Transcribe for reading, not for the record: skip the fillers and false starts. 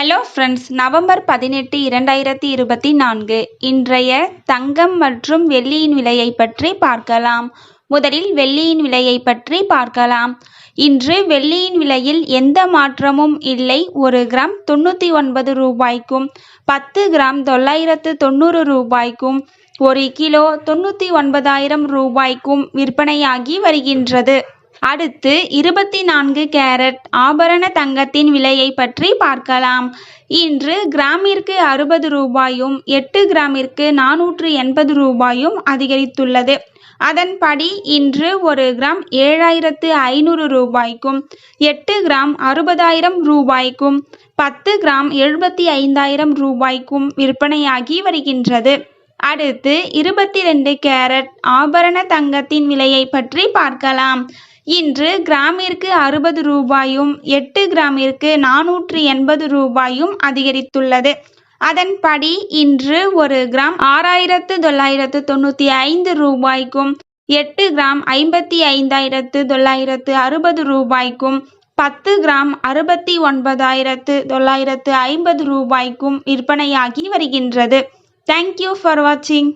Hello friends, November 18, 2024 இன்றைய தங்கம் மற்றும் வெள்ளியின் விலையை பற்றி பார்க்கலாம். முதலில் வெள்ளியின் விலையை பற்றி பார்க்கலாம். இன்று வெள்ளியின் விலையில் எந்த மாற்றமும் இல்லை. 1 கிராம் 99 ரூபாய்க்கும் 10 கிராம் 990 ரூபாய்க்கும் 1 கிலோ 99,000 ரூபாய்க்கும் விற்பனையாகி வருகின்றது. அடுத்து 24 கேரட் ஆபரண தங்கத்தின் விலையை பற்றி பார்க்கலாம். இன்று கிராமிற்கு 60 ரூபாயும் 8 கிராமிற்கு 480 ரூபாயும் அதிகரித்துள்ளது. அதன்படி இன்று 1 கிராம் 7,500 ரூபாய்க்கும் 8 கிராம் 60,000 ரூபாய்க்கும் 10 கிராம் 75,000 ரூபாய்க்கும் விற்பனையாகி வருகின்றது. அடுத்து 22 கேரட் ஆபரண தங்கத்தின் விலையை பற்றி பார்க்கலாம். இன்று கிராமிற்கு 60 ரூபாயும் 8 கிராமிற்கு 480 ரூபாயும் அதிகரித்துள்ளது. அதன்படி இன்று 1 கிராம் 6,995 ரூபாய்க்கும் 8 கிராம் 55,960 ரூபாய்க்கும் 10 கிராம் 69,950 ரூபாய்க்கும் விற்பனையாகி வருகின்றது. தேங்க்யூ ஃபார் வாட்சிங்.